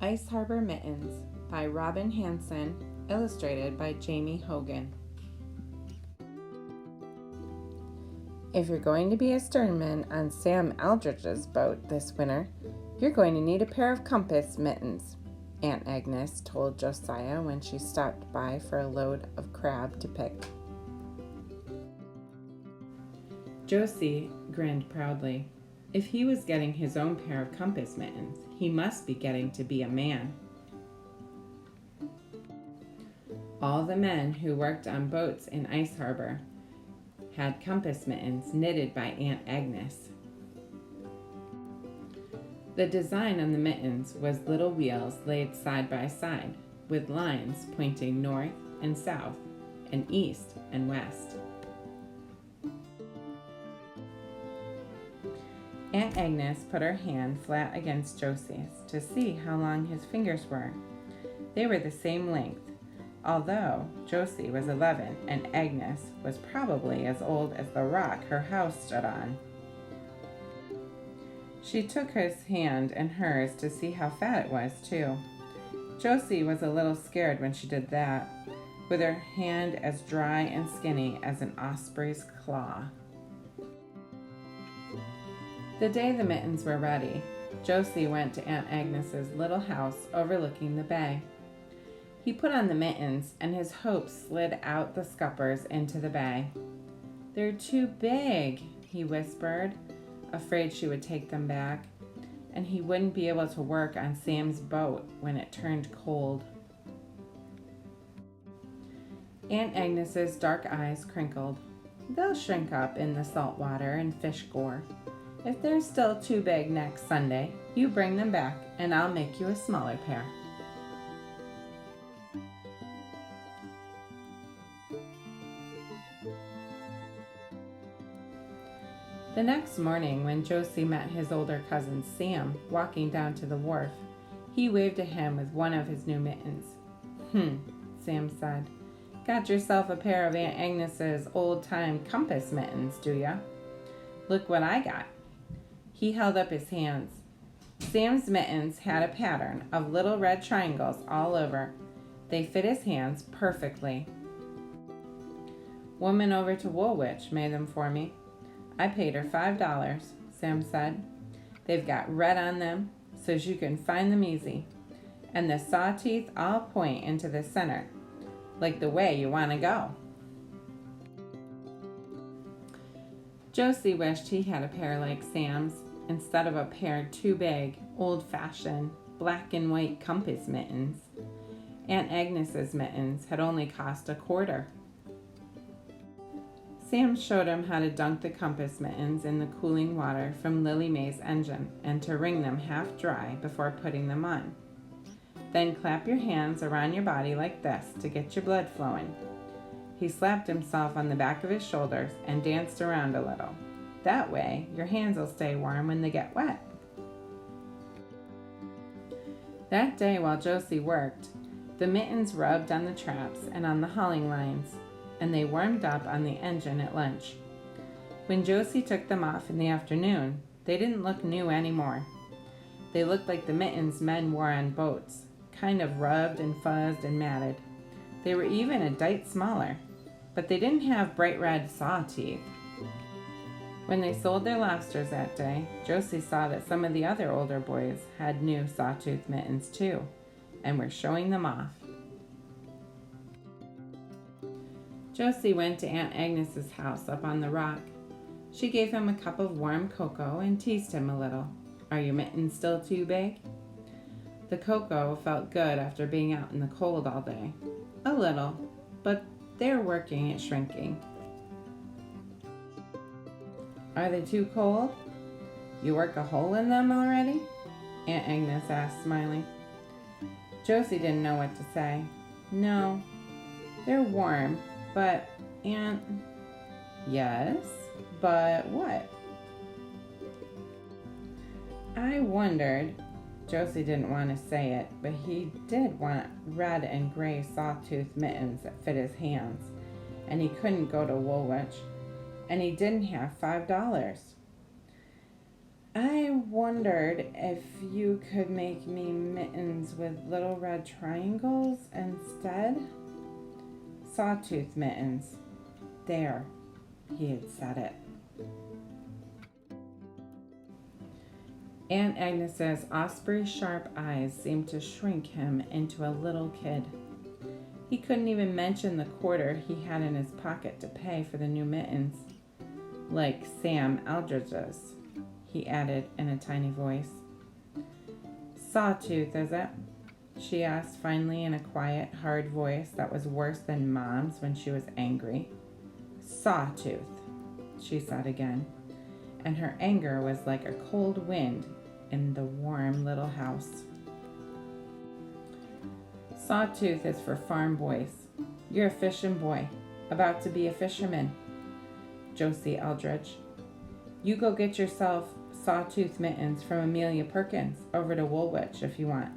Ice Harbor Mittens by Robin Hansen, illustrated by Jamie Hogan. If you're going to be a sternman on Sam Aldrich's boat this winter, you're going to need a pair of compass mittens, Aunt Agnes told Josiah when she stopped by for a load of crab to pick. Josie grinned proudly. If he was getting his own pair of compass mittens, he must be getting to be a man. All the men who worked on boats in Ice Harbor had compass mittens knitted by Aunt Agnes. The design on the mittens was little wheels laid side by side, with lines pointing north and south, and east and west. Aunt Agnes put her hand flat against Josie's to see how long his fingers were. They were the same length, although Josie was 11 and Agnes was probably as old as the rock her house stood on. She took his hand in hers to see how fat it was, too. Josie was a little scared when she did that, with her hand as dry and skinny as an osprey's claw. The day the mittens were ready, Josie went to Aunt Agnes's little house overlooking the bay. He put on the mittens, and his hopes slid out the scuppers into the bay. "They're too big," he whispered, afraid she would take them back, and he wouldn't be able to work on Sam's boat when it turned cold. Aunt Agnes's dark eyes crinkled. "They'll shrink up in the salt water and fish gore. If they're still too big next Sunday, you bring them back, and I'll make you a smaller pair." The next morning, when Josie met his older cousin Sam walking down to the wharf, he waved at him with one of his new mittens. Sam said. "Got yourself a pair of Aunt Agnes's old-time compass mittens, do ya? Look what I got." He held up his hands. Sam's mittens had a pattern of little red triangles all over. They fit his hands perfectly. "Woman over to Woolwich made them for me. I paid her $5, Sam said. "They've got red on them, so's you can find them easy. And the saw teeth all point into the center, like the way you want to go." Josie wished he had a pair like Sam's, instead of a pair too big, old-fashioned, black and white compass mittens. Aunt Agnes's mittens had only cost $0.25. Sam showed him how to dunk the compass mittens in the cooling water from Lily Mae's engine and to wring them half dry before putting them on. Then clap your hands around your body like this to get your blood flowing. He slapped himself on the back of his shoulders and danced around a little. That way, your hands will stay warm when they get wet. That day while Josie worked, the mittens rubbed on the traps and on the hauling lines, and they warmed up on the engine at lunch. When Josie took them off in the afternoon, they didn't look new anymore. They looked like the mittens men wore on boats, kind of rubbed and fuzzed and matted. They were even a dite smaller, but they didn't have bright red saw teeth. When they sold their lobsters that day, Josie saw that some of the other older boys had new sawtooth mittens too, and were showing them off. Josie went to Aunt Agnes's house up on the rock. She gave him a cup of warm cocoa and teased him a little. "Are your mittens still too big?" The cocoa felt good after being out in the cold all day. "A little, but they're working at shrinking." "Are they too cold? You work a hole in them already?" Aunt Agnes asked, smiling. Josie didn't know what to say. "No, they're warm, but Aunt..." "Yes, but what?" "I wondered..." Josie didn't want to say it, but he did want red and gray sawtooth mittens that fit his hands, and he couldn't go to Woolwich, and he didn't have $5. I wondered if you could make me mittens with little red triangles instead. Sawtooth mittens. There, he had said it. Aunt Agnes's osprey-sharp eyes seemed to shrink him into a little kid. He couldn't even mention the quarter he had in his pocket to pay for the new mittens. Like Sam Eldridge's, he added in a tiny voice. Sawtooth, is it? She asked finally in a quiet, hard voice that was worse than Mom's when she was angry. Sawtooth, she said again, and her anger was like a cold wind in the warm little house. Sawtooth is for farm boys. You're a fishing boy, about to be a fisherman. Josie Eldridge. You go get yourself sawtooth mittens from Amelia Perkins over to Woolwich if you want,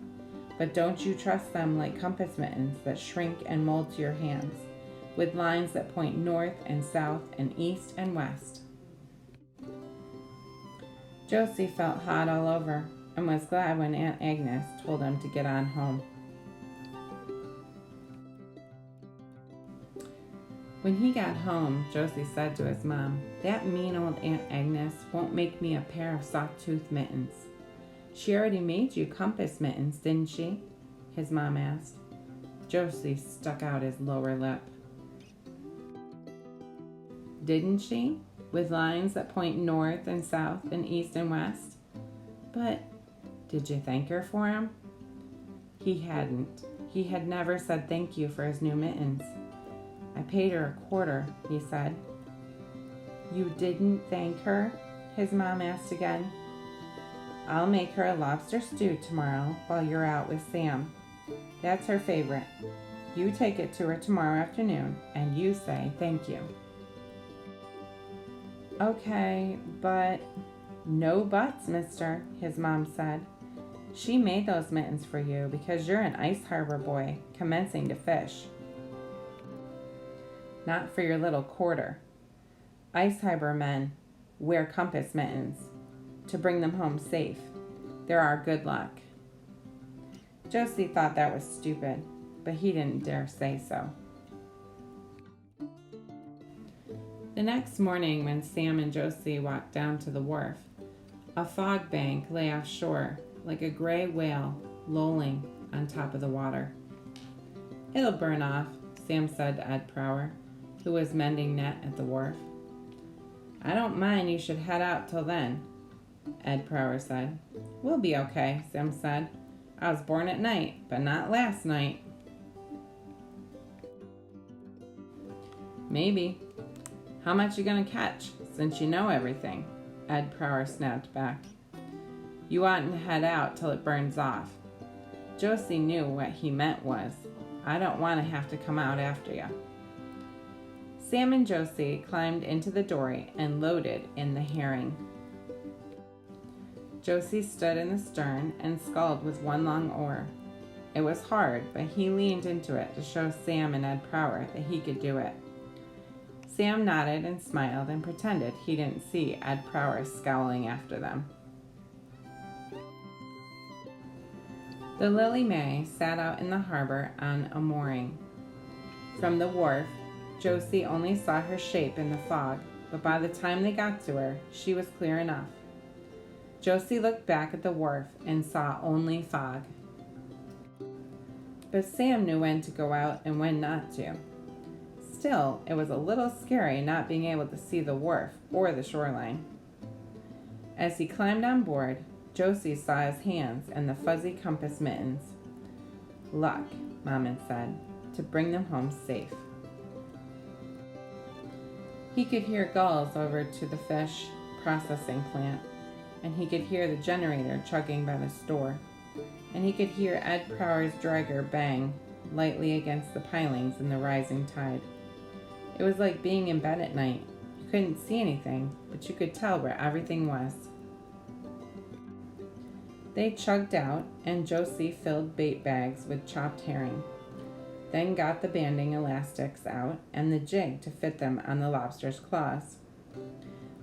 but don't you trust them like compass mittens that shrink and mold to your hands, with lines that point north and south and east and west. Josie felt hot all over and was glad when Aunt Agnes told him to get on home. When he got home, Josie said to his mom, "That mean old Aunt Agnes won't make me a pair of sawtooth mittens." "She already made you compass mittens, didn't she?" his mom asked. Josie stuck out his lower lip. "Didn't she? With lines that point north and south and east and west? But did you thank her for him?" He hadn't. He had never said thank you for his new mittens. "I paid her a quarter," he said. "You didn't thank her?" his mom asked again. "I'll make her a lobster stew tomorrow while you're out with Sam. That's her favorite. You take it to her tomorrow afternoon and you say thank you." "Okay, but..." "No buts, mister," his mom said. "She made those mittens for you because you're an Ice Harbor boy commencing to fish. Not for your little quarter. Ice Harbor men wear compass mittens to bring them home safe. They're our good luck." Josie thought that was stupid, but he didn't dare say so. The next morning when Sam and Josie walked down to the wharf, a fog bank lay offshore like a gray whale lolling on top of the water. "It'll burn off," Sam said to Ed Prower, who was mending net at the wharf. "I don't mind, you should head out till then," Ed Prower said. "We'll be okay," Sam said. "I was born at night, but not last night." "Maybe. How much you gonna catch, since you know everything?" Ed Prower snapped back. "You oughtn't to head out till it burns off." Josie knew what he meant was, "I don't want to have to come out after you." Sam and Josie climbed into the dory and loaded in the herring. Josie stood in the stern and sculled with one long oar. It was hard, but he leaned into it to show Sam and Ed Prower that he could do it. Sam nodded and smiled and pretended he didn't see Ed Prower scowling after them. The Lily May sat out in the harbor on a mooring. From the wharf, Josie only saw her shape in the fog, but by the time they got to her, she was clear enough. Josie looked back at the wharf and saw only fog. But Sam knew when to go out and when not to. Still, it was a little scary not being able to see the wharf or the shoreline. As he climbed on board, Josie saw his hands and the fuzzy compass mittens. "Luck," Mom had said, "to bring them home safe." He could hear gulls over to the fish processing plant, and he could hear the generator chugging by the store, and he could hear Ed Prower's dragger bang lightly against the pilings in the rising tide. It was like being in bed at night. You couldn't see anything, but you could tell where everything was. They chugged out, and Josie filled bait bags with chopped herring, then got the banding elastics out and the jig to fit them on the lobster's claws.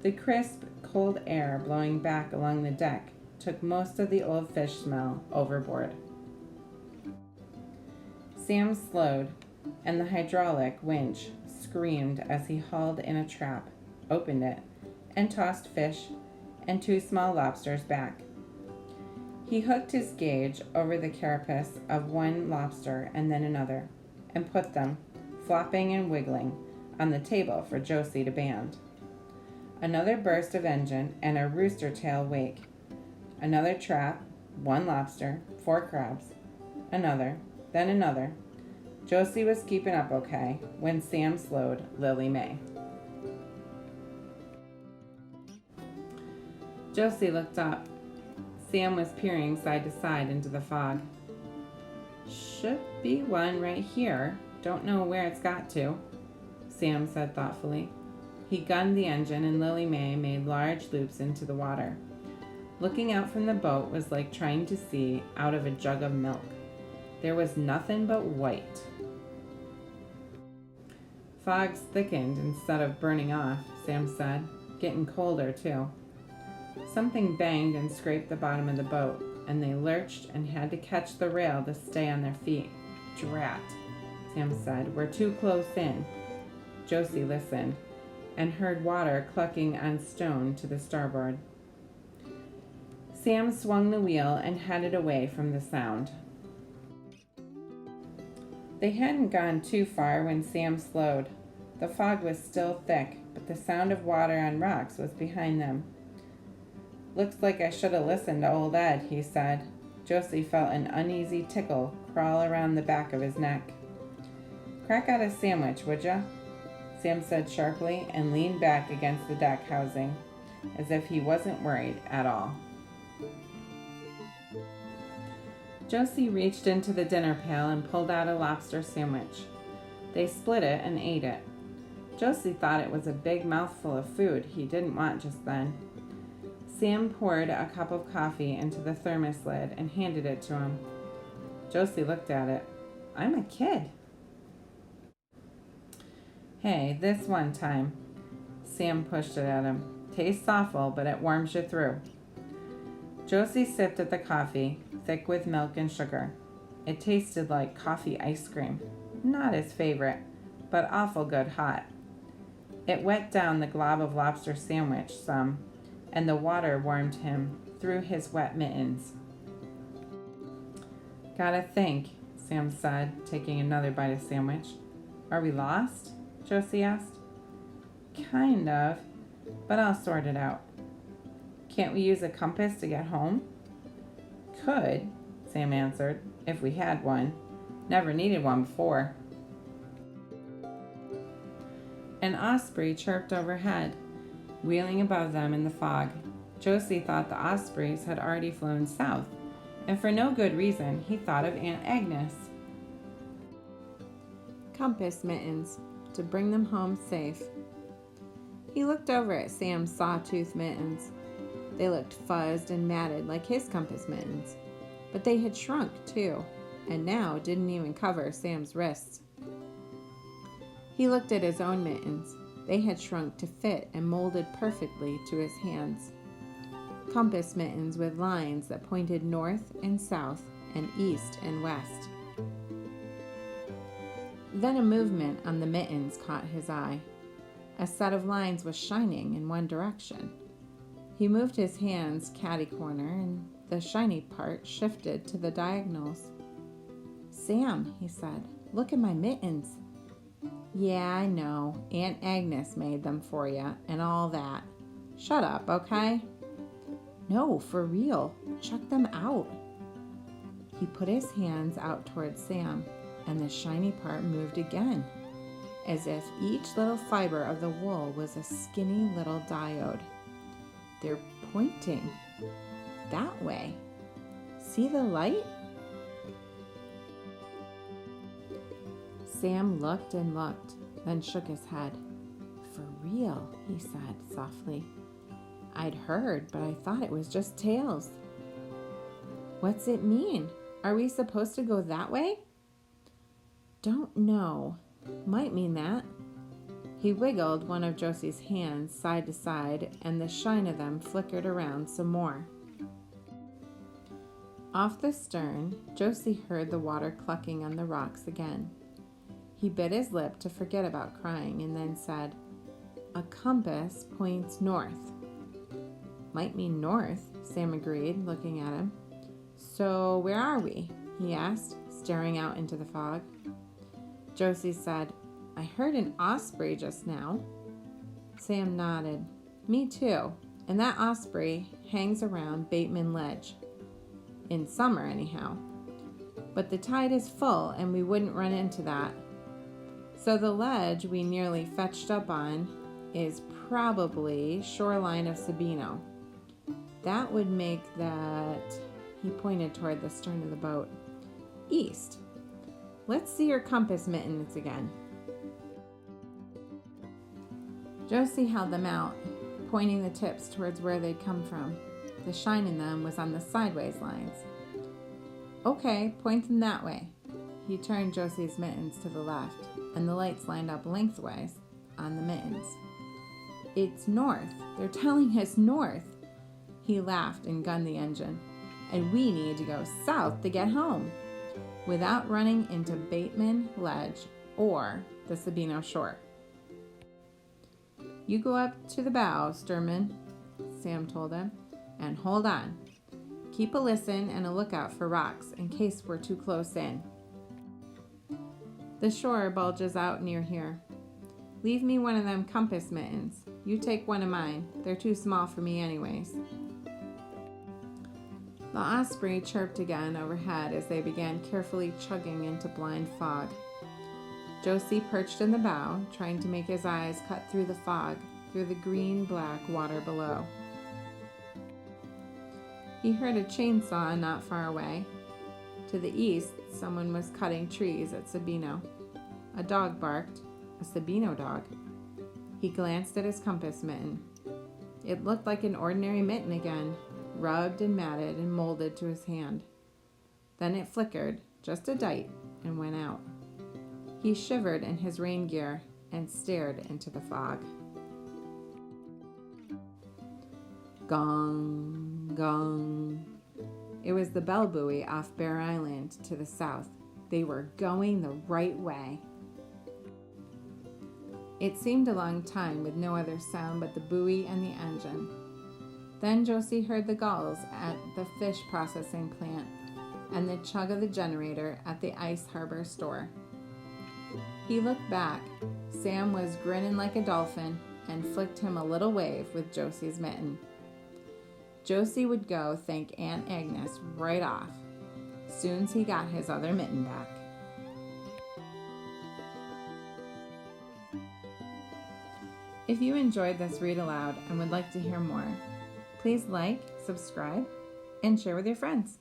The crisp, cold air blowing back along the deck took most of the old fish smell overboard. Sam slowed, and the hydraulic winch screamed as he hauled in a trap, opened it, and tossed fish and 2 small lobsters back. He hooked his gauge over the carapace of one lobster and then another, and put them, flopping and wiggling, on the table for Josie to band. Another burst of engine and a rooster tail wake. Another trap, 1 lobster, 4 crabs. Another, then another. Josie was keeping up okay when Sam slowed Lily Mae. Josie looked up. Sam was peering side to side into the fog. Should be one right here. Don't know where it's got to, Sam said thoughtfully. He gunned the engine and Lily Mae made large loops into the water. Looking out from the boat was like trying to see out of a jug of milk. There was nothing but white. Fogs thickened instead of burning off, Sam said, getting colder too. Something banged and scraped the bottom of the boat, and they lurched and had to catch the rail to stay on their feet. Drat, Sam said. We're too close in. Josie listened and heard water clucking on stone to the starboard. Sam swung the wheel and headed away from the sound. They hadn't gone too far when Sam slowed. The fog was still thick, but the sound of water on rocks was behind them. Looks like I should have listened to old Ed, he said. Josie felt an uneasy tickle crawl around the back of his neck. Crack out a sandwich, would ya? Sam said sharply and leaned back against the deck housing, as if he wasn't worried at all. Josie reached into the dinner pail and pulled out a lobster sandwich. They split it and ate it. Josie thought it was a big mouthful of food he didn't want just then. Sam poured a cup of coffee into the thermos lid and handed it to him. Josie looked at it. I'm a kid. Hey, this one time. Sam pushed it at him. Tastes awful, but it warms you through. Josie sipped at the coffee, thick with milk and sugar. It tasted like coffee ice cream. Not his favorite, but awful good hot. It wet down the glob of lobster sandwich some, and the water warmed him through his wet mittens. Gotta think, Sam said, taking another bite of sandwich. Are we lost? Josie asked. Kind of, but I'll sort it out. Can't we use a compass to get home? Could, Sam answered, if we had one. Never needed one before. An osprey chirped overhead, wheeling above them in the fog. Josie thought the ospreys had already flown south, and for no good reason, he thought of Aunt Agnes. Compass mittens, to bring them home safe. He looked over at Sam's sawtooth mittens. They looked fuzzed and matted like his compass mittens, but they had shrunk too, and now didn't even cover Sam's wrists. He looked at his own mittens. They had shrunk to fit and molded perfectly to his hands. Compass mittens with lines that pointed north and south and east and west. Then a movement on the mittens caught his eye. A set of lines was shining in one direction. He moved his hands catty-corner, and the shiny part shifted to the diagonals. Sam, he said, look at my mittens. Yeah, I know. Aunt Agnes made them for you and all that. Shut up, okay? No, for real. Check them out. He put his hands out towards Sam, and the shiny part moved again, as if each little fiber of the wool was a skinny little diode. They're pointing that way. See the light? Sam looked and looked, then shook his head. For real, he said softly. I'd heard, but I thought it was just tales. What's it mean? Are we supposed to go that way? Don't know. Might mean that. He wiggled one of Josie's hands side to side, and the shine of them flickered around some more. Off the stern, Josie heard the water clucking on the rocks again. He bit his lip to forget about crying and then said, "A compass points north." "Might mean north," Sam agreed, looking at him. "So where are we?" he asked, staring out into the fog. Josie said, "I heard an osprey just now." Sam nodded. "Me too, and that osprey hangs around Bateman Ledge. In summer, anyhow. But the tide is full, and we wouldn't run into that. So the ledge we nearly fetched up on is probably shoreline of Sabino. That would make that," he pointed toward the stern of the boat, "east. Let's see your compass, Mittens, again." Josie held them out, pointing the tips towards where they'd come from. The shine in them was on the sideways lines. "Okay, point them that way." He turned Josie's mittens to the left, and the lights lined up lengthwise on the mittens. "It's north. They're telling us north." He laughed and gunned the engine. "And we need to go south to get home, without running into Bateman Ledge or the Sabino shore." "You go up to the bow, Sturman," Sam told him, "and hold on. Keep a listen and a lookout for rocks in case we're too close in. The shore bulges out near here. Leave me one of them compass mittens. You take one of mine. They're too small for me anyways." The osprey chirped again overhead as they began carefully chugging into blind fog. Josie perched in the bow, trying to make his eyes cut through the fog, through the green-black water below. He heard a chainsaw not far away. To the east, someone was cutting trees at Sabino. A dog barked, a Sabino dog. He glanced at his compass mitten. It looked like an ordinary mitten again, rubbed and matted and molded to his hand. Then it flickered, just a dite, and went out. He shivered in his rain gear and stared into the fog. Gong, gong. It was the bell buoy off Bear Island to the south. They were going the right way. It seemed a long time with no other sound but the buoy and the engine. Then Josie heard the gulls at the fish processing plant and the chug of the generator at the ice harbor store. He looked back. Sam was grinning like a dolphin and flicked him a little wave with Josie's mitten. Josie would go thank Aunt Agnes right off, soon's he got his other mitten back. If you enjoyed this read aloud and would like to hear more, please like, subscribe, and share with your friends.